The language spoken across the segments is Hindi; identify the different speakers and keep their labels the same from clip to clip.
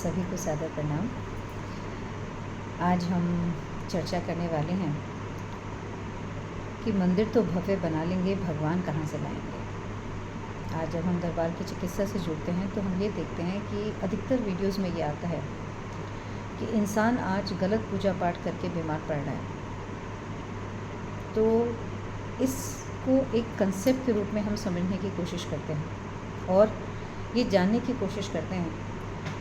Speaker 1: सभी को सादर प्रणाम। आज हम चर्चा करने वाले हैं कि मंदिर तो भव्य बना लेंगे, भगवान कहाँ से लाएंगे। आज जब हम दरबार की चिकित्सा से जुड़ते हैं तो हम ये देखते हैं कि अधिकतर वीडियोस में ये आता है कि इंसान आज गलत पूजा पाठ करके बीमार पड़ रहा है। तो इसको एक कंसेप्ट के रूप में हम समझने की कोशिश करते हैं और ये जानने की कोशिश करते हैं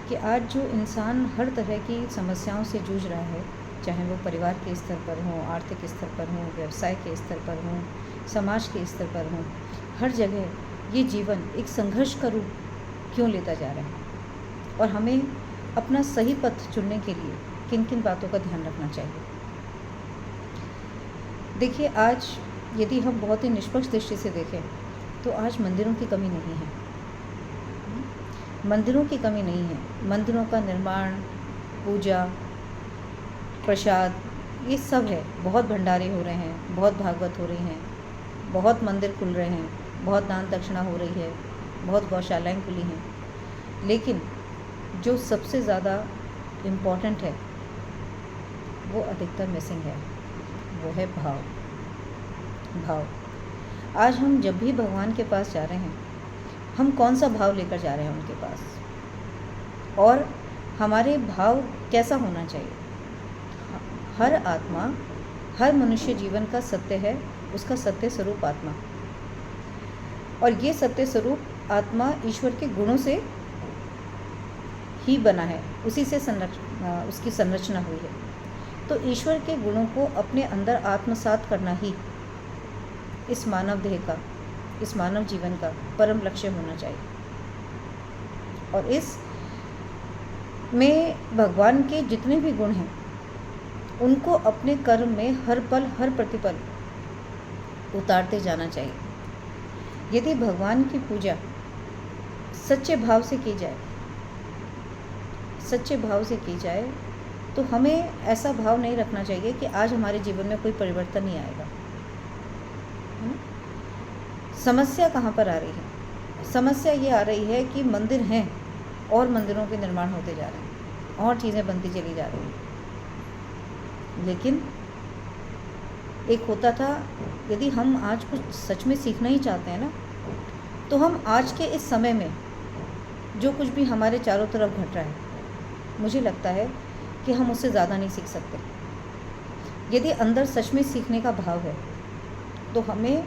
Speaker 1: कि आज जो इंसान हर तरह की समस्याओं से जूझ रहा है, चाहे वो परिवार के स्तर पर हो, आर्थिक स्तर पर हो, व्यवसाय के स्तर पर हो, समाज के स्तर पर हो, हर जगह ये जीवन एक संघर्ष का रूप क्यों लेता जा रहा है और हमें अपना सही पथ चुनने के लिए किन किन बातों का ध्यान रखना चाहिए। देखिए, आज यदि हम बहुत ही निष्पक्ष दृष्टि से देखें तो आज मंदिरों की कमी नहीं है। मंदिरों की कमी नहीं है। मंदिरों का निर्माण, पूजा, प्रसाद, ये सब है। बहुत भंडारे हो रहे हैं, बहुत भागवत हो रही हैं, बहुत मंदिर खुल रहे हैं, बहुत दान दक्षिणा हो रही है, बहुत गौशालाएँ खुली हैं। लेकिन जो सबसे ज़्यादा इम्पॉर्टेंट है वो अधिकतर मिसिंग है, वो है भाव। आज हम जब भी भगवान के पास जा रहे हैं, हम कौन सा भाव लेकर जा रहे हैं उनके पास, और हमारे भाव कैसा होना चाहिए। हर आत्मा, हर मनुष्य जीवन का सत्य है, उसका सत्य स्वरूप आत्मा, और ये सत्य स्वरूप आत्मा ईश्वर के गुणों से ही बना है, उसी से उसकी संरचना हुई है। तो ईश्वर के गुणों को अपने अंदर आत्मसात करना ही इस मानव देह का, इस मानव जीवन का परम लक्ष्य होना चाहिए। और इस में भगवान के जितने भी गुण हैं उनको अपने कर्म में हर पल, हर प्रतिपल उतारते जाना चाहिए। यदि भगवान की पूजा सच्चे भाव से की जाए, सच्चे भाव से की जाए, तो हमें ऐसा भाव नहीं रखना चाहिए कि आज हमारे जीवन में कोई परिवर्तन नहीं आएगा। समस्या कहाँ पर आ रही है? समस्या ये आ रही है कि मंदिर हैं और मंदिरों के निर्माण होते जा रहे हैं और चीज़ें बनती चली जा रही हैं। लेकिन एक होता था, यदि हम आज कुछ सच में सीखना ही चाहते हैं ना, तो हम आज के इस समय में जो कुछ भी हमारे चारों तरफ घट रहा है, मुझे लगता है कि हम उससे ज़्यादा नहीं सीख सकते। यदि अंदर सच में सीखने का भाव है तो हमें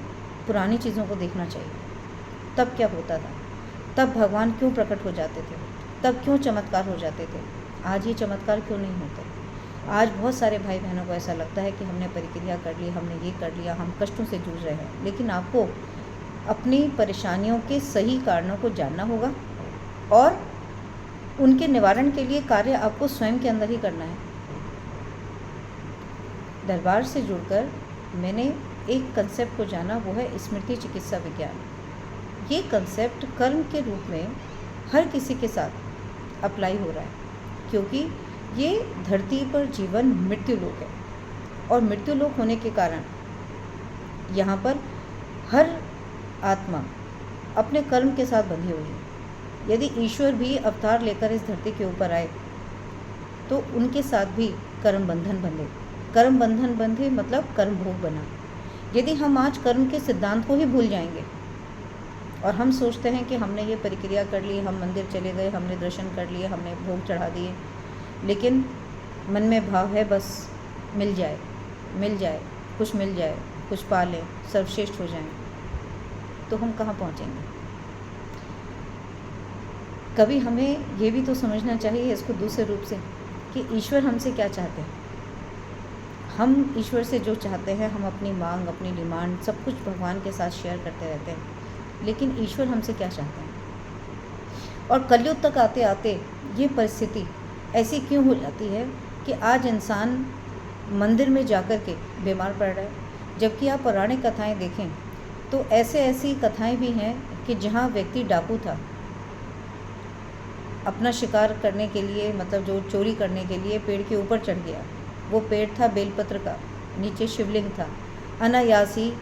Speaker 1: पुरानी चीज़ों को देखना चाहिए। तब क्या होता था, तब भगवान क्यों प्रकट हो जाते थे, तब क्यों चमत्कार हो जाते थे, आज ये चमत्कार क्यों नहीं होते। आज बहुत सारे भाई बहनों को ऐसा लगता है कि हमने परिक्रिया कर ली, हमने ये कर लिया, हम कष्टों से जूझ रहे हैं। लेकिन आपको अपनी परेशानियों के सही कारणों को जानना होगा और उनके निवारण के लिए कार्य आपको स्वयं के अंदर ही करना है। दरबार से जुड़कर मैंने एक कंसेप्ट को जाना, वो है स्मृति चिकित्सा विज्ञान। ये कंसेप्ट कर्म के रूप में हर किसी के साथ अप्लाई हो रहा है, क्योंकि ये धरती पर जीवन मृत्यु लोक है और मृत्यु लोक होने के कारण यहाँ पर हर आत्मा अपने कर्म के साथ बंधी हुई है। यदि ईश्वर भी अवतार लेकर इस धरती के ऊपर आए तो उनके साथ भी कर्म बंधन बंधे। कर्म बंधन बंधे मतलब कर्म भोग बना। यदि हम आज कर्म के सिद्धांत को ही भूल जाएंगे और हम सोचते हैं कि हमने ये प्रक्रिया कर ली, हम मंदिर चले गए, हमने दर्शन कर लिए, हमने भोग चढ़ा दिए, लेकिन मन में भाव है बस मिल जाए, कुछ मिल जाए, कुछ पा लें, सर्वश्रेष्ठ हो जाएं, तो हम कहाँ पहुँचेंगे। कभी हमें ये भी तो समझना चाहिए इसको दूसरे रूप से कि ईश्वर हमसे क्या चाहते हैं। हम ईश्वर से जो चाहते हैं, हम अपनी मांग, अपनी डिमांड सब कुछ भगवान के साथ शेयर करते रहते हैं, लेकिन ईश्वर हमसे क्या चाहते हैं। और कलयुग तक आते आते ये परिस्थिति ऐसी क्यों हो जाती है कि आज इंसान मंदिर में जाकर के बीमार पड़ रहा है। जबकि आप पौराणिक कथाएं देखें तो ऐसी कथाएं भी हैं कि जहाँ व्यक्ति डाकू था, अपना शिकार करने के लिए, मतलब जो चोरी करने के लिए पेड़ के ऊपर चढ़ गया। वो पेड़ था बेलपत्र का, नीचे शिवलिंग था। अनायास ही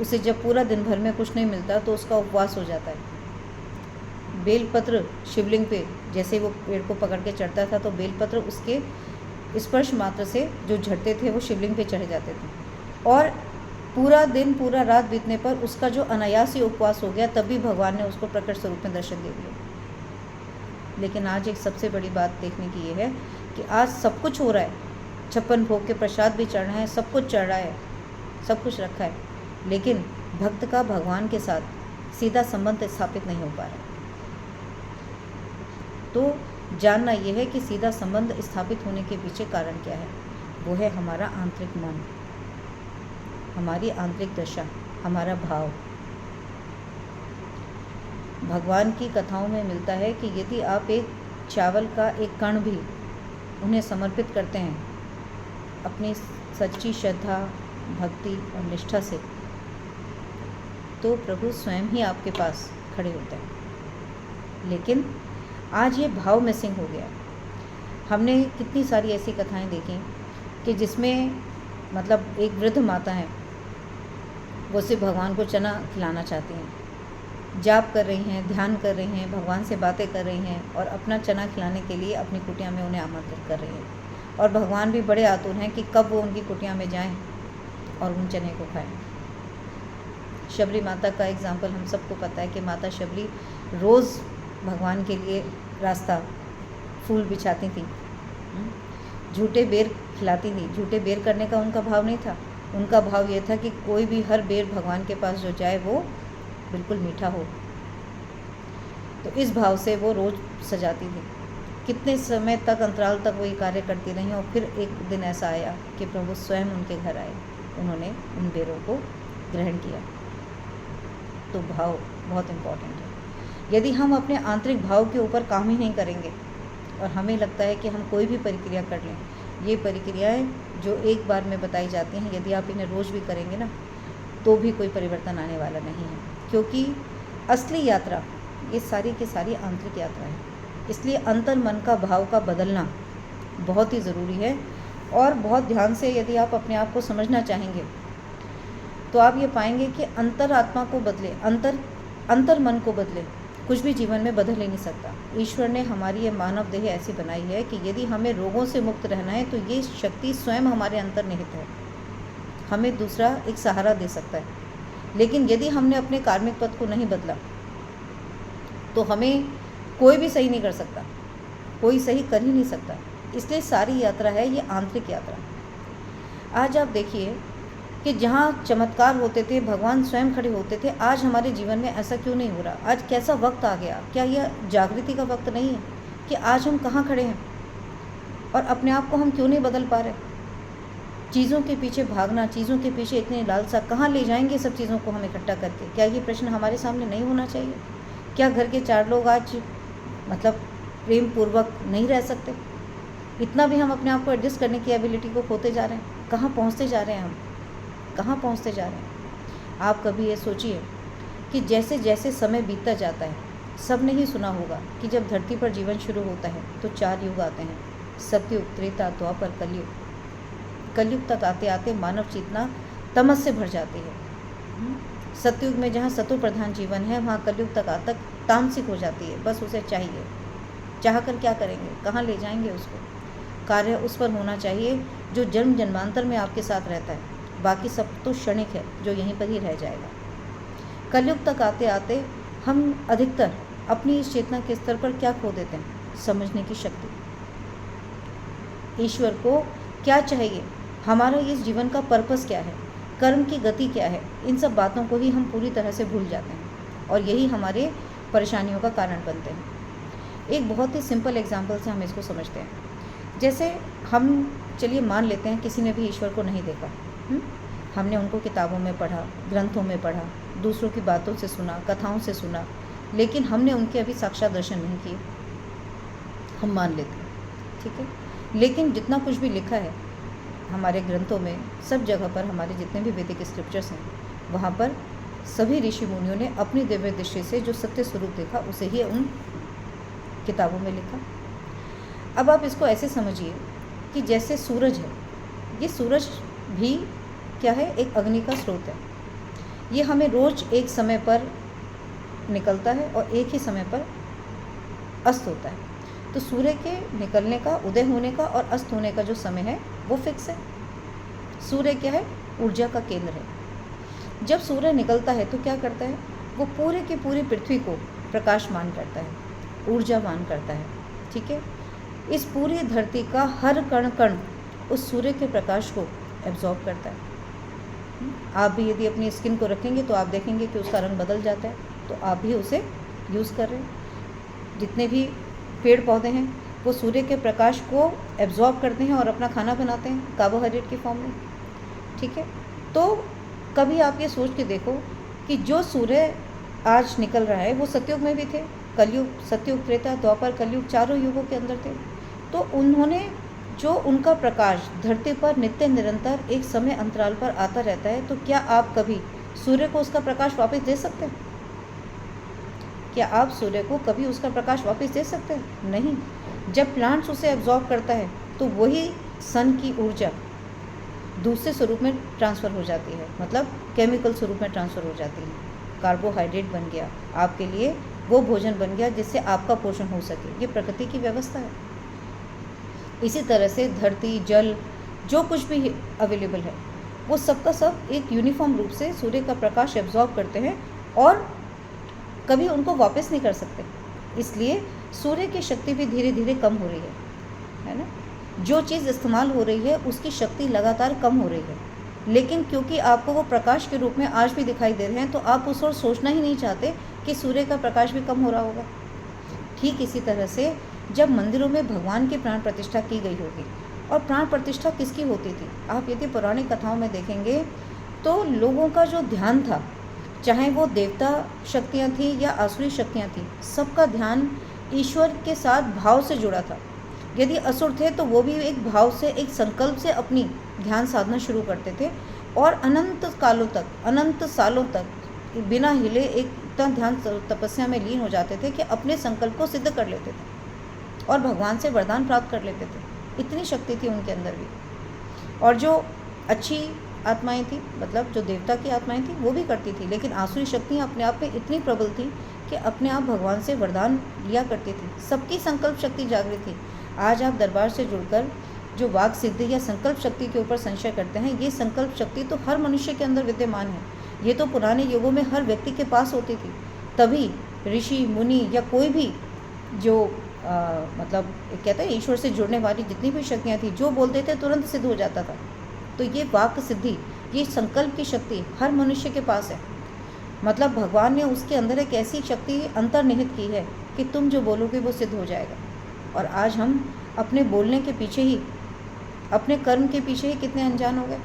Speaker 1: उसे जब पूरा दिन भर में कुछ नहीं मिलता तो उसका उपवास हो जाता है। बेलपत्र शिवलिंग पे, जैसे वो पेड़ को पकड़ के चढ़ता था तो बेलपत्र उसके स्पर्श मात्र से जो झड़ते थे वो शिवलिंग पे चढ़े जाते थे। और पूरा दिन पूरा रात बीतने पर उसका जो अनायासी उपवास हो गया, तब भी भगवान ने उसको प्रकट स्वरूप में दर्शन दे दिया। लेकिन आज एक सबसे बड़ी बात देखने की ये है कि आज सब कुछ हो रहा है, 56 भोग के प्रसाद भी चढ़ रहे हैं, सब कुछ चढ़ रहा है, सब कुछ रखा है, लेकिन भक्त का भगवान के साथ सीधा संबंध स्थापित नहीं हो पा रहा। तो जानना यह है कि सीधा संबंध स्थापित होने के पीछे कारण क्या है। वो है हमारा आंतरिक मन, हमारी आंतरिक दशा, हमारा भाव। भगवान की कथाओं में मिलता है कि यदि आप एक चावल का एक कण भी उन्हें समर्पित करते हैं अपनी सच्ची श्रद्धा, भक्ति और निष्ठा से, तो प्रभु स्वयं ही आपके पास खड़े होते हैं। लेकिन आज ये भाव मिसिंग हो गया। हमने कितनी सारी ऐसी कथाएं देखी कि जिसमें मतलब एक वृद्ध माता है, वो सिर्फ भगवान को चना खिलाना चाहती हैं, जाप कर रही हैं, ध्यान कर रही हैं, भगवान से बातें कर रही हैं और अपना चना खिलाने के लिए अपनी कुटिया में उन्हें आमंत्रित कर रही हैं। और भगवान भी बड़े आतुर हैं कि कब वो उनकी कुटिया में जाएं और उन चने को खाएं। शबरी माता का एग्जाम्पल हम सबको पता है कि माता शबरी रोज़ भगवान के लिए रास्ता फूल बिछाती थी, झूठे बेर खिलाती थी। झूठे बेर करने का उनका भाव नहीं था, उनका भाव ये था कि कोई भी हर बेर भगवान के पास जो जाए वो बिल्कुल मीठा हो। तो इस भाव से वो रोज़ सजाती थी। कितने समय तक, अंतराल तक वो ये कार्य करती रही और फिर एक दिन ऐसा आया कि प्रभु स्वयं उनके घर आए, उन्होंने उन बेरों को ग्रहण किया। तो भाव बहुत इम्पोर्टेंट है। यदि हम अपने आंतरिक भाव के ऊपर काम ही नहीं करेंगे और हमें लगता है कि हम कोई भी प्रक्रिया कर लें, ये प्रक्रियाएँ जो एक बार में बताई जाती हैं, यदि आप इन्हें रोज़ भी करेंगे ना, तो भी कोई परिवर्तन आने वाला नहीं है। क्योंकि असली यात्रा ये सारी की सारी आंतरिक यात्रा है। इसलिए अंतर मन का भाव का बदलना बहुत ही ज़रूरी है। और बहुत ध्यान से यदि आप अपने आप को समझना चाहेंगे तो आप ये पाएंगे कि अंतर आत्मा को बदले, अंतर मन को बदले, कुछ भी जीवन में बदल ही नहीं सकता। ईश्वर ने हमारी ये मानव देह ऐसी बनाई है कि यदि हमें रोगों से मुक्त रहना है तो ये शक्ति स्वयं हमारे अंतर्निहित है, हमें दूसरा एक सहारा दे सकता है। लेकिन यदि हमने अपने कार्मिक पथ को नहीं बदला तो हमें कोई भी सही नहीं कर सकता, कोई सही कर ही नहीं सकता। इसलिए सारी यात्रा है ये आंतरिक यात्रा। आज आप देखिए कि जहाँ चमत्कार होते थे, भगवान स्वयं खड़े होते थे, आज हमारे जीवन में ऐसा क्यों नहीं हो रहा? आज कैसा वक्त आ गया? क्या यह जागृति का वक्त नहीं है कि आज हम कहाँ खड़े हैं और अपने आप को हम क्यों नहीं बदल पा रहे? चीज़ों के पीछे भागना, चीज़ों के पीछे इतनी लालसा, कहाँ ले जाएंगे सब चीज़ों को हम इकट्ठा करके? क्या ये प्रश्न हमारे सामने नहीं होना चाहिए? क्या घर के 4 लोग आज मतलब प्रेम पूर्वक नहीं रह सकते? इतना भी हम अपने आप को एडजस्ट करने की एबिलिटी को खोते जा रहे हैं। कहाँ पहुँचते जा रहे हैं हम, कहाँ पहुँचते जा रहे हैं? आप कभी ये सोचिए कि जैसे जैसे समय बीतता जाता है, सब ने ही सुना होगा कि जब धरती पर जीवन शुरू होता है तो 4 युग आते हैं, सतयुग, त्रेता, द्वापर, कलयुग। कलयुग तक आते आते मानव चेतना तमस से भर जाती है। सतयुग में जहाँ सतो प्रधान जीवन है, वहाँ कलयुग तक आतक तामसिक हो जाती है। बस उसे चाहिए, चाह कर क्या करेंगे, कहाँ ले जाएंगे उसको? कार्य उस पर होना चाहिए जो जन्म जन्मांतर में आपके साथ रहता है। बाकी सब तो क्षणिक है, जो यहीं पर ही रह जाएगा। कलयुग तक आते आते हम अधिकतर अपनी इस चेतना के स्तर पर क्या खो देते हैं? समझने की शक्ति। ईश्वर को क्या चाहिए, हमारा इस जीवन का पर्पस क्या है, कर्म की गति क्या है, इन सब बातों को ही हम पूरी तरह से भूल जाते हैं और यही हमारे परेशानियों का कारण बनते हैं। एक बहुत ही सिंपल एग्जांपल से हम इसको समझते हैं। जैसे हम चलिए मान लेते हैं किसी ने भी ईश्वर को नहीं देखा, हमने उनको किताबों में पढ़ा, ग्रंथों में पढ़ा, दूसरों की बातों से सुना, कथाओं से सुना, लेकिन हमने उनके अभी साक्षात दर्शन नहीं किए। हम मान लेते हैं, ठीक है। लेकिन जितना कुछ भी लिखा है हमारे ग्रंथों में, सब जगह पर हमारे जितने भी वैदिक स्क्रिप्चर्स हैं, वहाँ पर सभी ऋषि मुनियों ने अपनी दिव्य दृष्टि से जो सत्य स्वरूप देखा उसे ही उन किताबों में लिखा। अब आप इसको ऐसे समझिए कि जैसे सूरज है, ये सूरज भी क्या है? एक अग्नि का स्रोत है। ये हमें रोज़ एक समय पर निकलता है और एक ही समय पर अस्त होता है। तो सूर्य के निकलने का, उदय होने का और अस्त होने का जो समय है वो फिक्स है। सूर्य क्या है? ऊर्जा का केंद्र है। जब सूर्य निकलता है तो क्या करता है? वो पूरे की पूरी पृथ्वी को प्रकाशमान करता है, ऊर्जावान करता है। ठीक है, इस पूरी धरती का हर कण कण उस सूर्य के प्रकाश को एब्जॉर्ब करता है। आप भी यदि अपनी स्किन को रखेंगे तो आप देखेंगे कि उसका रंग बदल जाता है, तो आप भी उसे यूज़ कर रहे हैं। जितने भी पेड़ पौधे हैं वो सूर्य के प्रकाश को एब्जॉर्ब करते हैं और अपना खाना बनाते हैं कार्बोहाइड्रेट की फॉर्म में। ठीक है, तो कभी आप ये सोच के देखो कि जो सूर्य आज निकल रहा है वो सतयुग में भी थे, कलयुग, सतयुग, त्रेता, द्वापर, कलयुग, चारों युगों के अंदर थे। तो उन्होंने जो उनका प्रकाश धरती पर नित्य निरंतर एक समय अंतराल पर आता रहता है, तो क्या आप कभी सूर्य को उसका प्रकाश वापस दे सकते हैं? क्या आप सूर्य को कभी उसका प्रकाश वापस दे सकते हैं? नहीं। जब प्लांट्स उसे एब्जॉर्ब करता है तो वही सन की ऊर्जा दूसरे स्वरूप में ट्रांसफ़र हो जाती है, मतलब केमिकल स्वरूप में ट्रांसफ़र हो जाती है। कार्बोहाइड्रेट बन गया आपके लिए, वो भोजन बन गया जिससे आपका पोषण हो सके। ये प्रकृति की व्यवस्था है। इसी तरह से धरती, जल, जो कुछ भी अवेलेबल है वो सबका सब एक यूनिफॉर्म रूप से सूर्य का प्रकाश एब्जॉर्ब करते हैं और कभी उनको वापस नहीं कर सकते। इसलिए सूर्य की शक्ति भी धीरे धीरे कम हो रही है ना। जो चीज़ इस्तेमाल हो रही है उसकी शक्ति लगातार कम हो रही है, लेकिन क्योंकि आपको वो प्रकाश के रूप में आज भी दिखाई दे रहे हैं तो आप उस ओर सोचना ही नहीं चाहते कि सूर्य का प्रकाश भी कम हो रहा होगा। ठीक इसी तरह से जब मंदिरों में भगवान की प्राण प्रतिष्ठा की गई होगी, और प्राण प्रतिष्ठा किसकी होती थी? आप यदि पौराणिक कथाओं में देखेंगे तो लोगों का जो ध्यान था, चाहे वो देवता शक्तियाँ थीं या आसुरी शक्तियाँ थीं, सबका ध्यान ईश्वर के साथ भाव से जुड़ा था। यदि असुर थे तो वो भी एक भाव से, एक संकल्प से अपनी ध्यान साधना शुरू करते थे और अनंत कालों तक, अनंत सालों तक बिना हिले एक इतना ध्यान तपस्या में लीन हो जाते थे कि अपने संकल्प को सिद्ध कर लेते थे और भगवान से वरदान प्राप्त कर लेते थे। इतनी शक्ति थी उनके अंदर भी। और जो अच्छी आत्माएं थी, मतलब जो देवता की आत्माएं थी, वो भी करती थी, लेकिन आसुरी शक्तियाँ अपने आप में इतनी प्रबल थी कि अपने आप भगवान से वरदान लिया करती थी। सबकी संकल्प शक्ति जागृत थी। आज आप दरबार से जुड़कर जो वाक सिद्धि या संकल्प शक्ति के ऊपर संशय करते हैं, ये संकल्प शक्ति तो हर मनुष्य के अंदर विद्यमान है। ये तो पुराने युगों में हर व्यक्ति के पास होती थी, तभी ऋषि मुनि या कोई भी जो मतलब कहते हैं ईश्वर से जुड़ने वाली जितनी भी शक्तियाँ थी, जो बोलते थे तुरंत सिद्ध हो जाता था। तो ये वाक सिद्धि, ये संकल्प की शक्ति हर मनुष्य के पास है। मतलब भगवान ने उसके अंदर एक ऐसी शक्ति अंतर्निहित की है कि तुम जो बोलोगे वो सिद्ध हो जाएगा। और आज हम अपने बोलने के पीछे ही, अपने कर्म के पीछे ही कितने अनजान हो गए,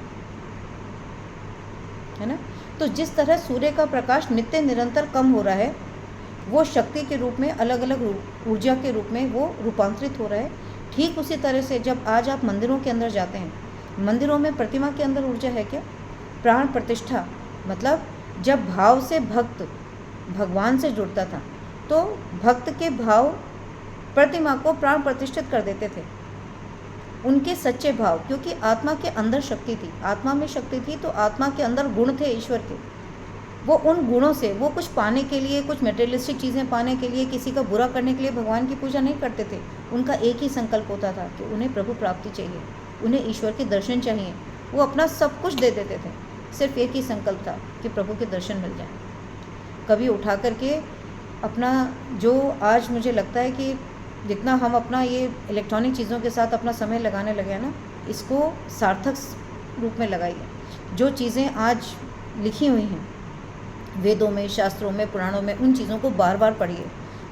Speaker 1: है ना। तो जिस तरह सूर्य का प्रकाश नित्य निरंतर कम हो रहा है, वो शक्ति के रूप में, अलग अलग ऊर्जा के रूप में वो रूपांतरित हो रहा है। ठीक उसी तरह से जब आज आप मंदिरों के अंदर जाते हैं, मंदिरों में प्रतिमा के अंदर ऊर्जा है क्या? प्राण प्रतिष्ठा, मतलब जब भाव से भक्त भगवान से जुड़ता था तो भक्त के भाव प्रतिमा को प्राण प्रतिष्ठित कर देते थे। उनके सच्चे भाव, क्योंकि आत्मा के अंदर शक्ति थी, आत्मा में शक्ति थी, तो आत्मा के अंदर गुण थे ईश्वर के। वो उन गुणों से, वो कुछ पाने के लिए, कुछ मटेरियलिस्टिक चीज़ें पाने के लिए, किसी का बुरा करने के लिए भगवान की पूजा नहीं करते थे। उनका एक ही संकल्प होता था कि उन्हें प्रभु प्राप्ति चाहिए, उन्हें ईश्वर के दर्शन चाहिए। वो अपना सब कुछ दे देते थे, सिर्फ एक ही संकल्प था कि प्रभु के दर्शन मिल जाए। कभी उठा करके अपना, जो आज मुझे लगता है कि जितना हम अपना ये इलेक्ट्रॉनिक चीज़ों के साथ अपना समय लगाने लगे हैं ना, इसको सार्थक रूप में लगाइए। जो चीज़ें आज लिखी हुई हैं वेदों में, शास्त्रों में, पुराणों में, उन चीज़ों को बार बार पढ़िए।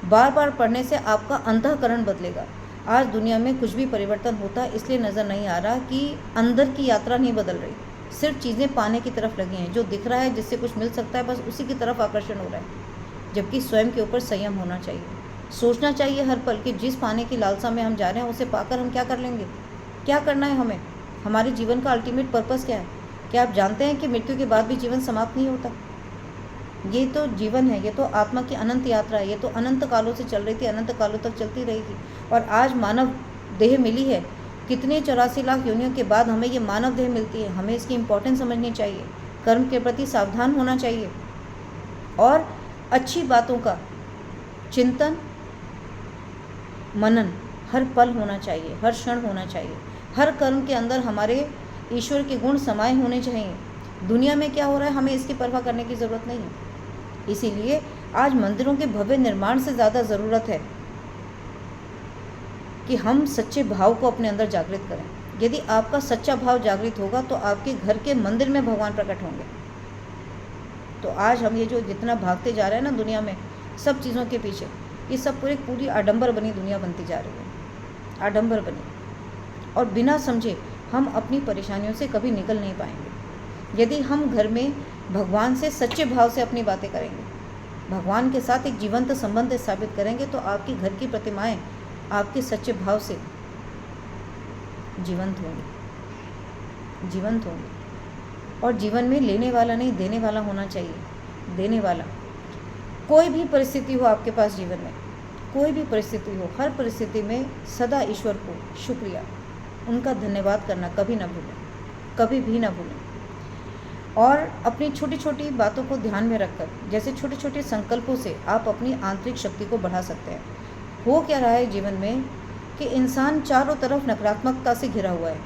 Speaker 1: बार बार पढ़ने से आपका अंतःकरण बदलेगा। आज दुनिया में कुछ भी परिवर्तन होता इसलिए नज़र नहीं आ रहा कि अंदर की यात्रा नहीं बदल रही, सिर्फ चीज़ें पाने की तरफ लगी हैं। जो दिख रहा है, जिससे कुछ मिल सकता है, बस उसी की तरफ आकर्षण हो रहा है। जबकि स्वयं के ऊपर संयम होना चाहिए। सोचना चाहिए हर पल कि जिस पाने की लालसा में हम जा रहे हैं उसे पाकर हम क्या कर लेंगे, क्या करना है हमें, हमारे जीवन का अल्टीमेट पर्पस क्या है। क्या आप जानते हैं कि मृत्यु के बाद भी जीवन समाप्त नहीं होता? ये तो जीवन है, ये तो आत्मा की अनंत यात्रा है, ये तो अनंत कालों से चल रही थी, अनंत कालों तक चलती रहेगी। और आज मानव देह मिली है, कितने 84 लाख योनियों के बाद हमें ये मानव देह मिलती है। हमें इसकी इम्पोर्टेंस समझनी चाहिए, कर्म के प्रति सावधान होना चाहिए और अच्छी बातों का चिंतन मनन हर पल होना चाहिए, हर क्षण होना चाहिए। हर कर्म के अंदर हमारे ईश्वर के गुण समाये होने चाहिए। दुनिया में क्या हो रहा है हमें इसकी परवाह करने की ज़रूरत नहीं है। इसीलिए आज मंदिरों के भव्य निर्माण से ज़्यादा ज़रूरत है कि हम सच्चे भाव को अपने अंदर जागृत करें। यदि आपका सच्चा भाव जागृत होगा तो आपके घर के मंदिर में भगवान प्रकट होंगे। तो आज हम ये जो जितना भागते जा रहे हैं ना दुनिया में सब चीज़ों के पीछे, ये सब पूरी आडंबर बनी दुनिया बनती जा रही है, आडंबर बनी। और बिना समझे हम अपनी परेशानियों से कभी निकल नहीं पाएंगे। यदि हम घर में भगवान से सच्चे भाव से अपनी बातें करेंगे, भगवान के साथ एक जीवंत संबंध स्थापित करेंगे, तो आपके घर की प्रतिमाएं आपके सच्चे भाव से जीवंत होंगी, जीवंत होंगी। और जीवन में लेने वाला नहीं देने वाला होना चाहिए, देने वाला। कोई भी परिस्थिति हो आपके पास जीवन में, कोई भी परिस्थिति हो, हर परिस्थिति में सदा ईश्वर को शुक्रिया, उनका धन्यवाद करना कभी ना भूलें, कभी भी ना भूलें। और अपनी छोटी छोटी बातों को ध्यान में रखकर, जैसे छोटे छोटे संकल्पों से आप अपनी आंतरिक शक्ति को बढ़ा सकते हैं। हो क्या रहा है जीवन में कि इंसान चारों तरफ नकारात्मकता से घिरा हुआ है।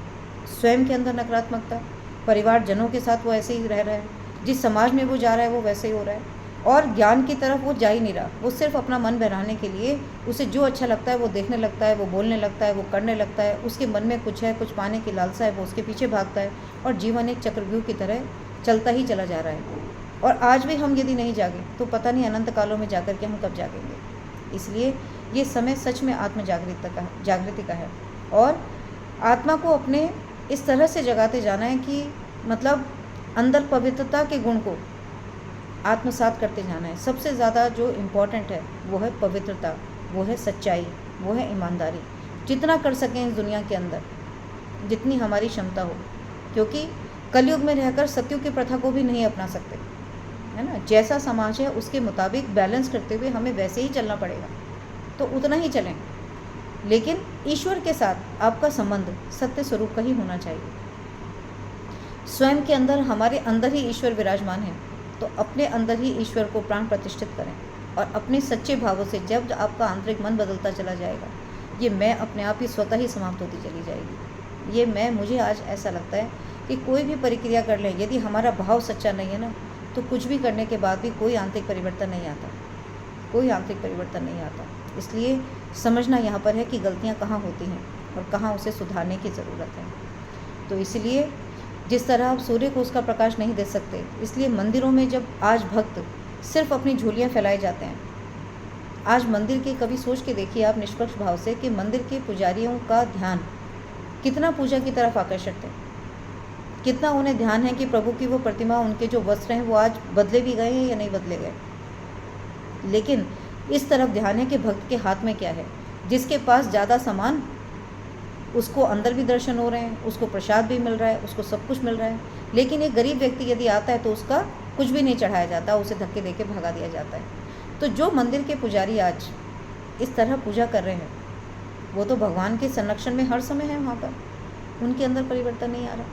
Speaker 1: स्वयं के अंदर नकारात्मकता, परिवारजनों के साथ वो ऐसे ही रह रहा है, जिस समाज में वो जा रहा है वो वैसे ही हो रहा है, और ज्ञान की तरफ वो जा ही नहीं रहा। वो सिर्फ अपना मन बहलाने के लिए उसे जो अच्छा लगता है वो देखने लगता है, वो बोलने लगता है, वो करने लगता है। उसके मन में कुछ है, कुछ पाने की लालसा है, वो उसके पीछे भागता है, और जीवन एक चक्रव्यूह की तरह चलता ही चला जा रहा है। और आज भी हम यदि नहीं जागे तो पता नहीं अनंत कालों में जाकर के हम कब जागेंगे। इसलिए ये समय सच में आत्म जागृति का है, और आत्मा को अपने इस तरह से जगाते जाना है कि मतलब अंदर पवित्रता के गुण को आत्मसात करते जाना है। सबसे ज़्यादा जो इम्पोर्टेंट है वो है पवित्रता, वो है सच्चाई, वो है ईमानदारी। जितना कर सकें इस दुनिया के अंदर, जितनी हमारी क्षमता हो, क्योंकि कलयुग में रहकर सत्युग की प्रथा को भी नहीं अपना सकते, है ना। जैसा समाज है उसके मुताबिक बैलेंस करते हुए हमें वैसे ही चलना पड़ेगा, तो उतना ही चलें। लेकिन ईश्वर के साथ आपका संबंध सत्य स्वरूप का ही होना चाहिए। स्वयं के अंदर, हमारे अंदर ही ईश्वर विराजमान है, तो अपने अंदर ही ईश्वर को प्राण प्रतिष्ठित करें। और अपने सच्चे भावों से जब आपका आंतरिक मन बदलता चला जाएगा, ये मैं अपने आप ही स्वतः ही समाप्त होती चली जाएगी। ये मैं, मुझे आज ऐसा लगता है कि कोई भी प्रक्रिया कर लें, यदि हमारा भाव सच्चा नहीं है ना, तो कुछ भी करने के बाद भी कोई आंतरिक परिवर्तन नहीं आता, कोई आंतरिक परिवर्तन नहीं आता। इसलिए समझना यहाँ पर है कि गलतियाँ कहाँ होती हैं और कहाँ उसे सुधारने की ज़रूरत है। तो इसलिए जिस तरह आप सूर्य को उसका प्रकाश नहीं दे सकते, इसलिए मंदिरों में जब आज भक्त सिर्फ अपनी झोलियाँ फैलाए जाते हैं, आज मंदिर के कभी सोच के देखिए आप निष्पक्ष भाव से कि मंदिर के पुजारियों का ध्यान कितना पूजा की तरफ आकर्षित है, कितना उन्हें ध्यान है कि प्रभु की वो प्रतिमा, उनके जो वस्त्र हैं वो आज बदले भी गए हैं या नहीं बदले गए। लेकिन इस तरफ ध्यान है कि भक्त के हाथ में क्या है। जिसके पास ज़्यादा सामान, उसको अंदर भी दर्शन हो रहे हैं, उसको प्रसाद भी मिल रहा है, उसको सब कुछ मिल रहा है। लेकिन एक गरीब व्यक्ति यदि आता है तो उसका कुछ भी नहीं चढ़ाया जाता, उसे धक्के देके भगा दिया जाता है। तो जो मंदिर के पुजारी आज इस तरह पूजा कर रहे हैं, वो तो भगवान के संरक्षण में हर समय है वहाँ पर, उनके अंदर परिवर्तन नहीं आ रहा।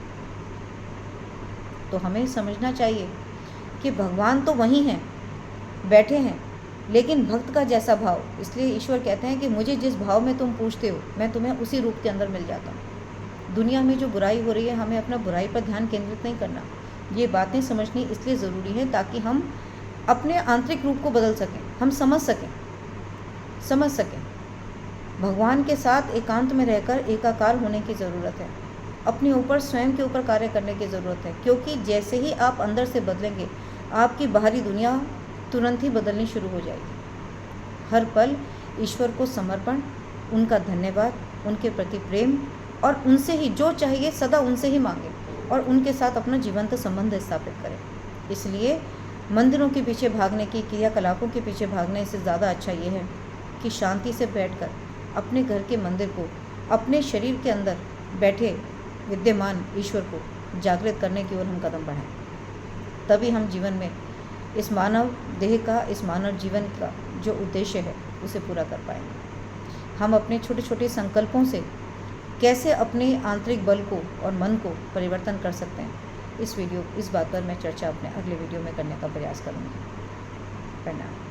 Speaker 1: तो हमें समझना चाहिए कि भगवान तो वहीं हैं, बैठे हैं, लेकिन भक्त का जैसा भाव। इसलिए ईश्वर कहते हैं कि मुझे जिस भाव में तुम पूछते हो, मैं तुम्हें उसी रूप के अंदर मिल जाता हूँ। दुनिया में जो बुराई हो रही है, हमें अपना बुराई पर ध्यान केंद्रित नहीं करना। ये बातें समझनी इसलिए ज़रूरी है ताकि हम अपने आंतरिक रूप को बदल सकें, हम समझ सकें। भगवान के साथ एकांत में रहकर एकाकार होने की ज़रूरत है। अपने ऊपर, स्वयं के ऊपर कार्य करने की ज़रूरत है, क्योंकि जैसे ही आप अंदर से बदलेंगे, आपकी बाहरी दुनिया तुरंत ही बदलनी शुरू हो जाएगी। हर पल ईश्वर को समर्पण, उनका धन्यवाद, उनके प्रति प्रेम, और उनसे ही जो चाहिए सदा उनसे ही मांगे और उनके साथ अपना जीवंत संबंध स्थापित करें। इसलिए मंदिरों के पीछे भागने की, क्रियाकलापों के पीछे भागने से ज़्यादा अच्छा ये है कि शांति से बैठकर अपने घर के मंदिर को, अपने शरीर के अंदर बैठे विद्यमान ईश्वर को जागृत करने की ओर हम कदम बढ़ाएं। तभी हम जीवन में इस मानव देह का, इस मानव जीवन का जो उद्देश्य है उसे पूरा कर पाएंगे। हम अपने छोटे छोटे संकल्पों से कैसे अपने आंतरिक बल को और मन को परिवर्तन कर सकते हैं, इस बात पर मैं चर्चा अपने अगले वीडियो में करने का प्रयास करूँगी। प्रणाम।